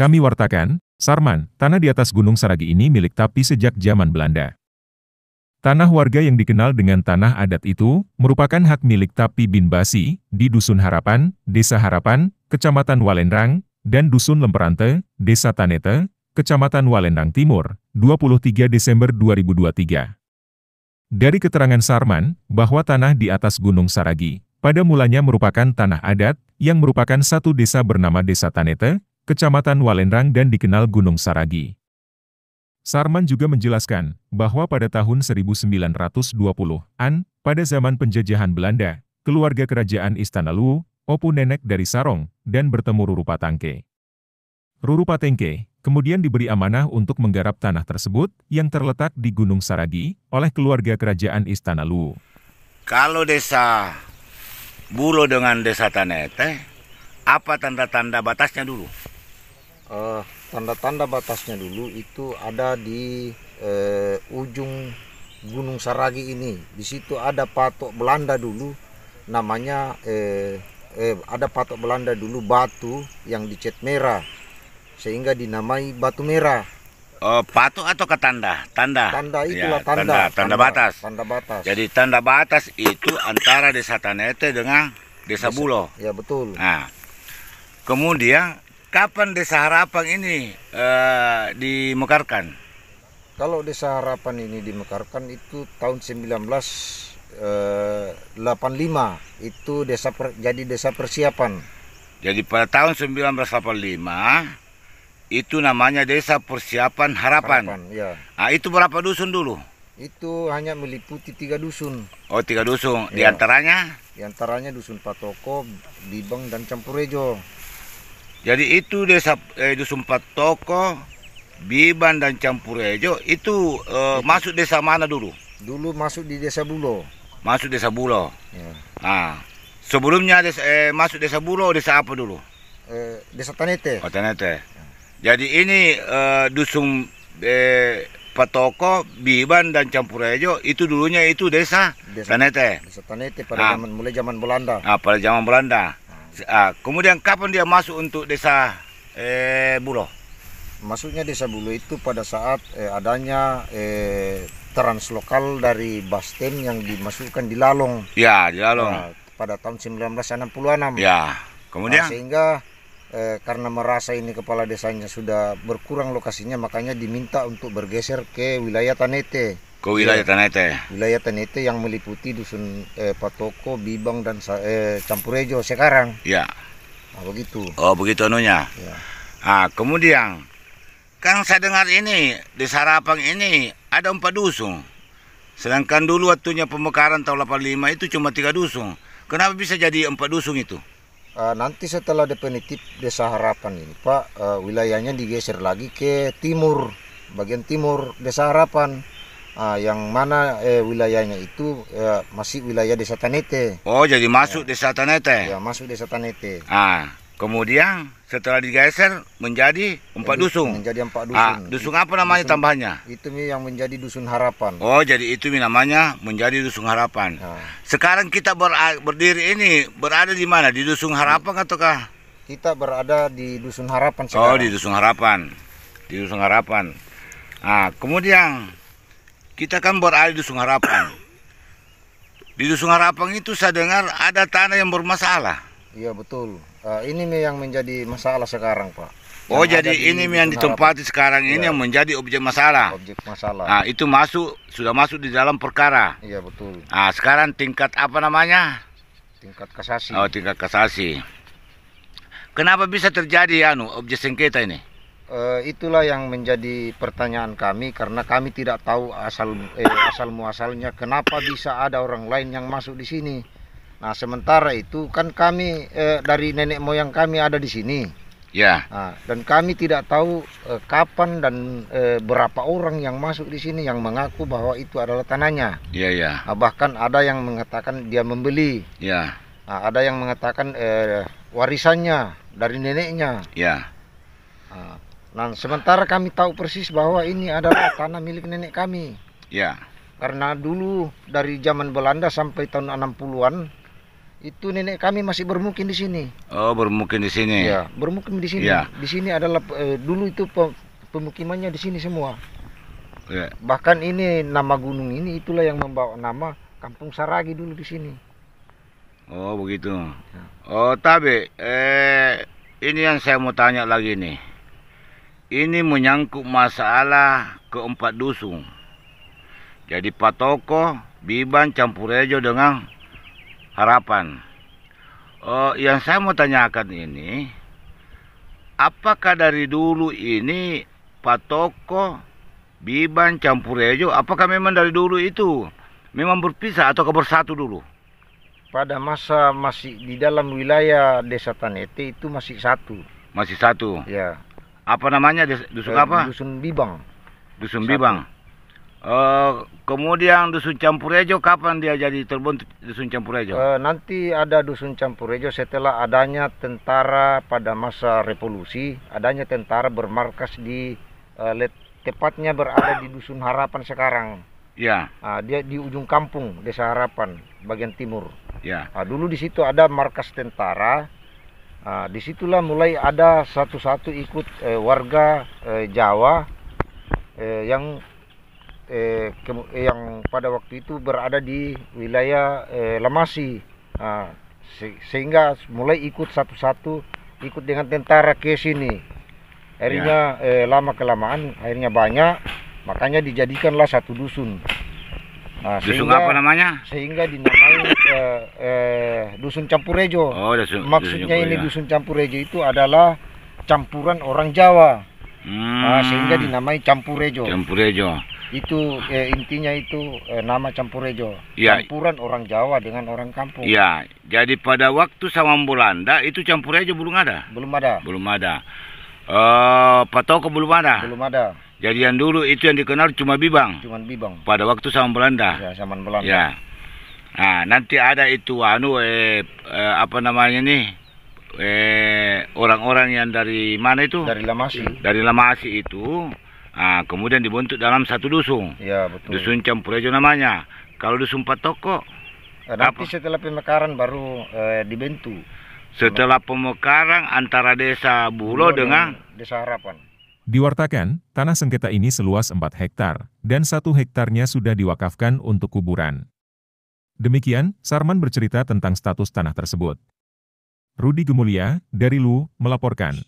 Kami wartakan, Sarman, tanah di atas Gunung Saragi ini milik Tapi sejak zaman Belanda. Tanah warga yang dikenal dengan tanah adat itu, merupakan hak milik Tapi bin Basi, di Dusun Harapan, Desa Harapan, Kecamatan Walendang, dan Dusun Lemperante, Desa Tanete, Kecamatan Walendang Timur, 23 Desember 2023. Dari keterangan Sarman, bahwa tanah di atas Gunung Saragi, pada mulanya merupakan tanah adat, yang merupakan satu desa bernama Desa Tanete, Kecamatan Walendang dan dikenal Gunung Saragi. Sarman juga menjelaskan, bahwa pada tahun 1920-an, pada zaman penjajahan Belanda, keluarga kerajaan Istana Luwu, Opu Nenek dari Sarong, dan bertemu Ruru Patangke. Ruru Patengke kemudian diberi amanah untuk menggarap tanah tersebut, yang terletak di Gunung Saragi, oleh keluarga kerajaan Istana Luwu. Kalau desa Bulo dengan desa Tanete, apa tanda-tanda batasnya dulu? Tanda-tanda batasnya dulu itu ada di ujung Gunung Saragi ini. Di situ ada patok Belanda dulu, namanya ada patok Belanda dulu batu yang dicat merah, sehingga dinamai Batu Merah. Patok atau ke tanda? Tanda. Tanda itulah ya, tanda batas. Tanda batas. Jadi tanda batas itu antara desa Tanete dengan desa Bulo. Ya betul. Nah, kemudian kapan desa Harapan ini dimekarkan? Kalau desa Harapan ini dimekarkan itu tahun 1985. Itu jadi desa persiapan. Jadi pada tahun 1985 itu namanya Desa Persiapan Harapan. Ya. Nah, itu berapa dusun dulu? Itu hanya meliputi 3 dusun. Oh, 3 dusun. Ya. Di antaranya Dusun Patoko, Bibang, dan Campurejo. Jadi itu desa Dusun Patoko, Biban, dan Campurejo itu masuk desa mana dulu? Dulu masuk di Desa Bulo. Masuk desa Bulo. Ya. Nah, sebelumnya masuk desa Bulo, desa apa dulu? Desa Tanete. Oh, Tanete. Jadi ini Dusun Patoko, Biban, dan Campurejo itu dulunya itu desa Tanete. Desa Tanete pada mulai zaman Belanda. Pada zaman Belanda. Kemudian kapan dia masuk untuk desa Bulo? Masuknya desa Bulo itu pada saat adanya translokal dari Bastem yang dimasukkan di Lalong. Ya, di Lalong. Pada tahun 1966. Ya, kemudian sehingga karena merasa ini kepala desanya sudah berkurang lokasinya, makanya diminta untuk bergeser ke wilayah Tanete. Ke wilayah Tanete. Wilayah Tanete yang meliputi Dusun Patoko, Bibang, dan Campurejo sekarang. Ya. Nah, begitu. Oh, begitu anunya. Ya. Kemudian kan saya dengar ini di Sarapang ini ada 4 dusun. Sedangkan dulu waktunya pemekaran tahun 85 itu cuma 3 dusun. Kenapa bisa jadi 4 dusun itu? Nanti setelah definitif Desa Harapan ini, Pak, wilayahnya digeser lagi ke timur, bagian timur Desa Harapan, yang mana wilayahnya itu masih wilayah Desa Tanete. Oh, jadi masuk Desa Tanete? Ya, masuk Desa Tanete. Kemudian setelah digeser menjadi 4 dusun. Menjadi 4 dusun. Dusun apa namanya tambahnya? Itu yang menjadi Dusun Harapan. Oh, jadi itu namanya menjadi Dusun Harapan. Sekarang kita berdiri ini berada di mana? Di Dusun Harapan ataukah? Kita berada di Dusun Harapan sekarang. Oh, di Dusun Harapan. Di Dusun Harapan. Kemudian kita kan berada di Dusun Harapan. Di Dusun Harapan itu saya dengar ada tanah yang bermasalah. Iya, betul. Ini yang menjadi masalah sekarang, Pak. Oh, jadi ini yang ditempati sekarang ini yang menjadi objek masalah. Objek masalah. Itu sudah masuk di dalam perkara. Iya, betul. Sekarang tingkat apa namanya? Tingkat kasasi. Oh, tingkat kasasi. Kenapa bisa terjadi objek sengketa ini? Itulah yang menjadi pertanyaan kami, karena kami tidak tahu asal muasalnya kenapa bisa ada orang lain yang masuk di sini. Nah, sementara itu kan kami dari nenek moyang kami ada di sini. Ya. Dan kami tidak tahu kapan dan berapa orang yang masuk di sini yang mengaku bahwa itu adalah tanahnya. Iya, ya. Bahkan ada yang mengatakan dia membeli. Ya. Ada yang mengatakan warisannya dari neneknya. Ya. Nah, sementara kami tahu persis bahwa ini adalah tanah milik nenek kami. Ya. Karena dulu dari zaman Belanda sampai tahun 60-an Itu nenek kami masih bermukim di sini. Oh, bermukim di sini. Ya, bermukim di sini. Ya. Di sini adalah dulu itu pemukimannya di sini semua. Ya. Bahkan ini nama gunung ini itulah yang membawa nama Kampung Saragi dulu di sini. Oh, begitu. Oh, tapi ini yang saya mau tanya lagi nih. Ini menyangkut masalah keempat dusun. Jadi Patoko, Biban, Campurejo dengan Harapan. Yang saya mau tanyakan ini, apakah dari dulu ini Patoko, Biban, Campurejo, apakah memang dari dulu itu memang berpisah atau bersatu dulu? Pada masa masih di dalam wilayah Desa Tanete itu masih satu. Masih satu. Ya. Apa namanya? Dusun apa? Dusun Bibang. Dusun Satu. Bibang. Kemudian Dusun Campurejo, kapan dia jadi terbentuk Dusun Campurejo? Nanti ada Dusun Campurejo setelah adanya tentara pada masa revolusi. Adanya tentara bermarkas di tepatnya berada di Dusun Harapan sekarang. Ya. Dia di ujung kampung Desa Harapan bagian timur. Ya. Dulu di situ ada markas tentara. Disitulah mulai ada satu-satu ikut warga Jawa yang pada waktu itu berada di wilayah Lamasi, sehingga mulai ikut satu-satu ikut dengan tentara ke sini. Akhirnya lama kelamaan akhirnya banyak, makanya dijadikanlah satu dusun. Dusun apa namanya? Sehingga dinamai Dusun Campurejo. Oh, Maksudnya ini Dusun Campurejo itu adalah campuran orang Jawa. Sehingga dinamai Campurejo. Campurejo. Itu intinya itu nama Campurejo. Ya. Campuran orang Jawa dengan orang kampung. Ya, jadi pada waktu sama Belanda itu Campurejo belum ada? Belum ada. Belum ada. Patoko belum ada? Belum ada. Jadi yang dulu itu yang dikenal cuma Bibang? Cuman Bibang. Pada waktu sama Belanda? Ya, zaman Belanda. Ya. Nah, nanti ada itu apa namanya nih? Orang-orang yang dari mana itu? Dari Lamasi. Dari Lamasi itu. Kemudian dibentuk dalam satu dusun. Ya, betul. Dusun Campurejo namanya. Kalau Dusun Patoko? Nanti setelah pemekaran baru dibentuk. Setelah pemekaran antara Desa Bulo dengan Desa Harapan. Diwartakan, tanah sengketa ini seluas 4 hektar, dan 1 hektarnya sudah diwakafkan untuk kuburan. Demikian, Sarman bercerita tentang status tanah tersebut. Rudi Gemulia, dari Lu, melaporkan.